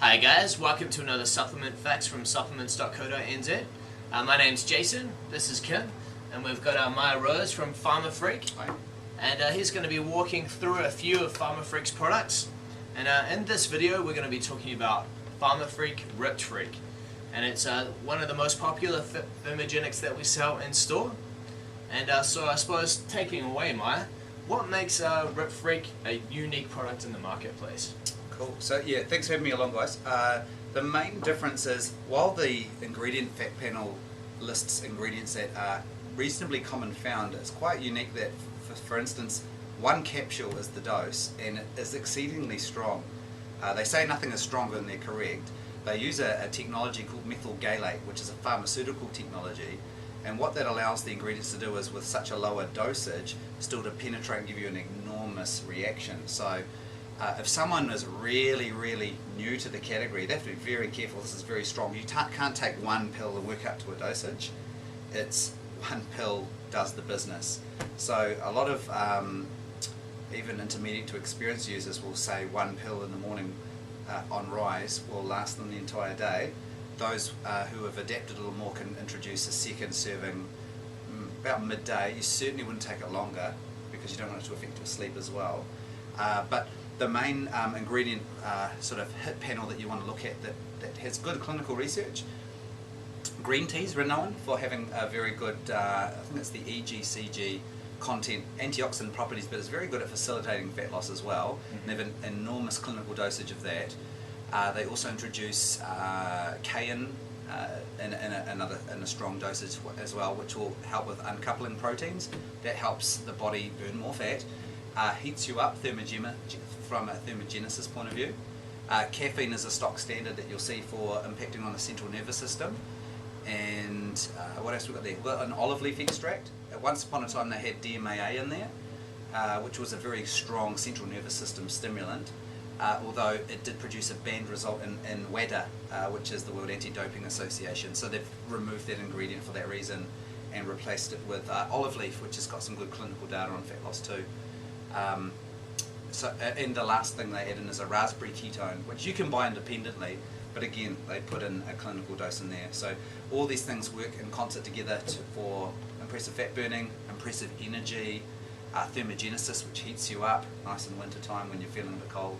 Hi guys, welcome to another supplement facts from Supplements.co.nz. My name's Jason, this is Kim, and we've got Maya Rose from PharmaFreak. Hi. And he's going to be walking through a few of PharmaFreak's products. And in this video we're going to be talking about PharmaFreak Ripped Freak. And it's one of the most popular thermogenics that we sell in store. And so I suppose, taking away Maya, what makes Ripped Freak a unique product in the marketplace? Cool. So yeah, thanks for having me along, guys. The main difference is, while the ingredient fact panel lists ingredients that are reasonably common found, it's quite unique that, for instance, one capsule is the dose and it is exceedingly strong. They say nothing is stronger than they're correct. They use a technology called methyl gallate, which is a pharmaceutical technology, and what that allows the ingredients to do is, with such a lower dosage, still to penetrate and give you an enormous reaction. So if someone is really new to the category, they have to be very careful. This is very strong. You can't take one pill and work up to a dosage. It's one pill does the business. So a lot of even intermediate to experienced users will say one pill in the morning on rise will last them the entire day. Those who have adapted a little more can introduce a second serving about midday. You certainly wouldn't take it longer because you don't want it to affect your sleep as well. But the main ingredient sort of hit panel that you want to look at that has good clinical research, green tea is renowned for having a very good, I think it's the EGCG content, antioxidant properties, but it's very good at facilitating fat loss as well. And they have an enormous clinical dosage of that. They also introduce cayenne in a strong dosage as well, which will help with uncoupling proteins. That helps the body burn more fat. Heats you up from a thermogenesis point of view. Caffeine is a stock standard that you'll see for impacting on the central nervous system. And what else we got there? We've got an olive leaf extract. Once upon a time they had DMAA in there, which was a very strong central nervous system stimulant, although it did produce a banned result in WADA, which is the World Anti-Doping Association. So they've removed that ingredient for that reason and replaced it with olive leaf, which has got some good clinical data on fat loss too. And the last thing they add in is a raspberry ketone, which you can buy independently, but again, they put in a clinical dose in there. So all these things work in concert together for impressive fat burning, impressive energy, thermogenesis, which heats you up, nice in winter time when you're feeling a bit cold.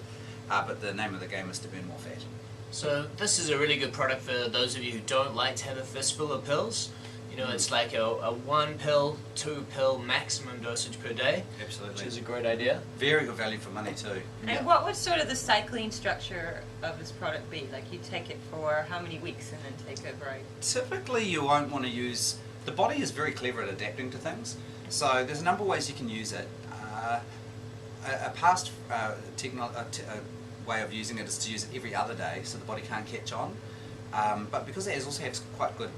But the name of the game is to burn more fat. So this is a really good product for those of you who don't like to have a fistful of pills. You know, it's like a 1 pill, 2 pill maximum dosage per day. Absolutely. Which is a great idea. Very good value for money too. And what would sort of the cycling structure of this product be? Like, you take it for how many weeks and then take a break? Typically you won't want to use, the body is very clever at adapting to things. So there's a number of ways you can use it. A past way of using it is to use it every other day so the body can't catch on. But because it also has quite good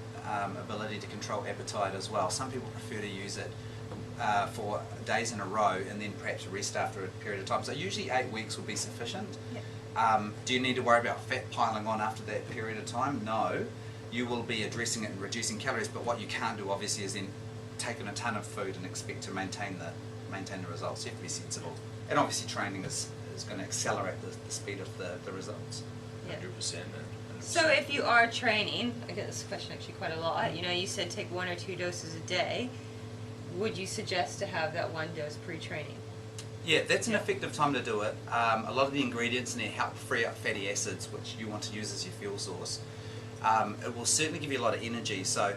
ability to control appetite as well, some people prefer to use it for days in a row and then perhaps rest after a period of time. So usually 8 weeks will be sufficient. Yeah. Do you need to worry about fat piling on after that period of time? No. You will be addressing it and reducing calories, but what you can't do obviously is then take in a ton of food and expect to maintain the results. You have to be sensible. And obviously training is going to accelerate the speed of the results. Yeah. 100%. So if you are training, I get this question actually quite a lot, you know, you said take 1 or 2 doses a day. Would you suggest to have that 1 dose pre-training? Yeah, that's an effective time to do it. A lot of the ingredients in there help free up fatty acids, which you want to use as your fuel source. It will certainly give you a lot of energy. So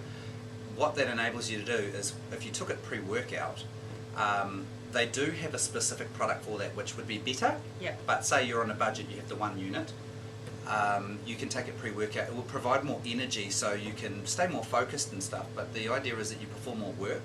what that enables you to do is, if you took it pre-workout, they do have a specific product for that, which would be better. Yeah. But say you're on a budget, you have the 1 unit. You can take it pre-workout. It will provide more energy so you can stay more focused and stuff, but the idea is that you perform more work,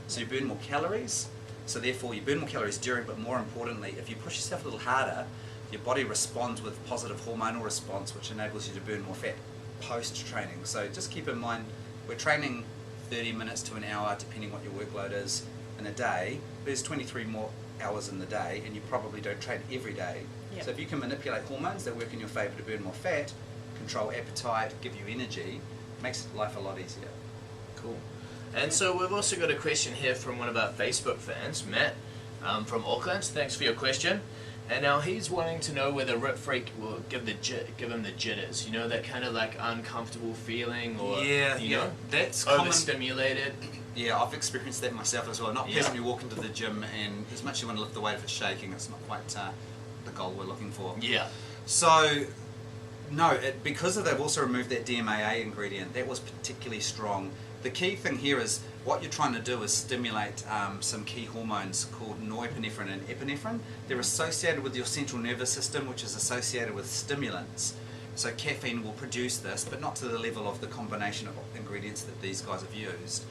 so you burn more calories, so therefore you burn more calories during, but more importantly, if you push yourself a little harder, your body responds with positive hormonal response, which enables you to burn more fat post-training. So just keep in mind, we're training 30 minutes to an hour, depending what your workload is in a day. There's 23 more hours in the day, and you probably don't train every day. Yep. So if you can manipulate hormones that work in your favour to burn more fat, control appetite, give you energy, it makes life a lot easier. Cool. And so we've also got a question here from one of our Facebook fans, Matt, from Auckland. Thanks for your question. And now he's wanting to know whether RipFreak will give him the jitters. You know, that kind of like uncomfortable feeling, or you know, that's common. overstimulated. Yeah, I've experienced that myself as well. Not pleasant when you walk into the gym and as much as you want to lift the weight, if it's shaking, it's not quite the goal we're looking for. Yeah. So, no, because they've also removed that DMAA ingredient, that was particularly strong. The key thing here is what you're trying to do is stimulate some key hormones called norepinephrine and epinephrine. They're associated with your central nervous system, which is associated with stimulants. So caffeine will produce this, but not to the level of the combination of ingredients that these guys have used.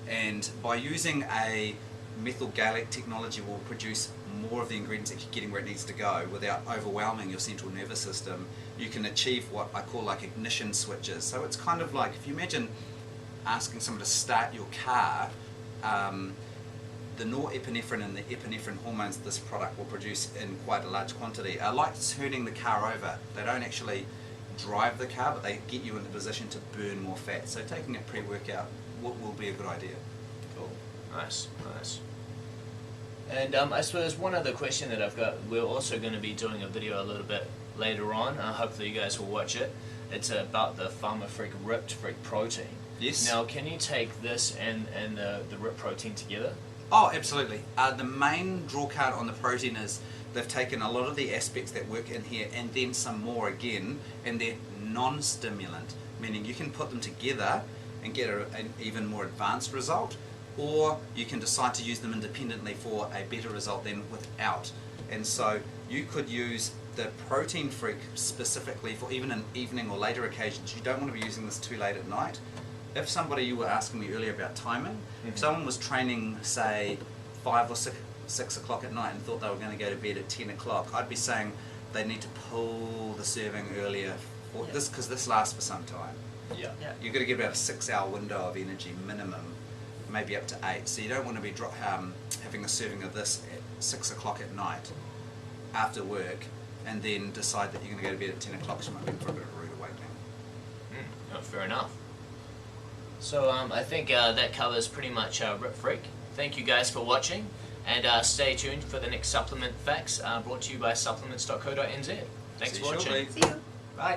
And by using a methyl galate technology, will produce more of the ingredients that you're getting where it needs to go without overwhelming your central nervous system. You can achieve what I call like ignition switches. So it's kind of like, if you imagine asking someone to start your car, the norepinephrine and the epinephrine hormones this product will produce in quite a large quantity are like turning the car over. They don't actually drive the car, but they get you in the position to burn more fat. So taking it pre-workout will be a good idea. Cool. Nice. And I suppose one other question that I've got, we're also going to be doing a video a little bit later on. Hopefully you guys will watch it. It's about the PharmaFreak RipFreak protein. Yes. Now, can you take this and the Rip protein together? Oh, absolutely. The main draw card on the protein is they've taken a lot of the aspects that work in here and then some more again, and they're non-stimulant, meaning you can put them together and get an even more advanced result, or you can decide to use them independently for a better result than without. And so you could use the Protein Freak specifically for even an evening or later occasions. You don't want to be using this too late at night. If somebody, you were asking me earlier about timing, if someone was training, say, 5 or 6 o'clock at night and thought they were going to go to bed at 10 o'clock, I'd be saying they need to pull the serving earlier for this, because this lasts for some time. Yeah. You've got to get about a 6-hour window of energy minimum, maybe up to 8. So you don't want to be having a serving of this at 6 o'clock at night after work and then decide that you're going to go to bed at 10 o'clock, so you might be in for a bit of a rude awakening. No, fair enough. So I think that covers pretty much RipFreak. Thank you guys for watching, and stay tuned for the next supplement facts brought to you by Supplements.co.nz. Thanks for watching. See you.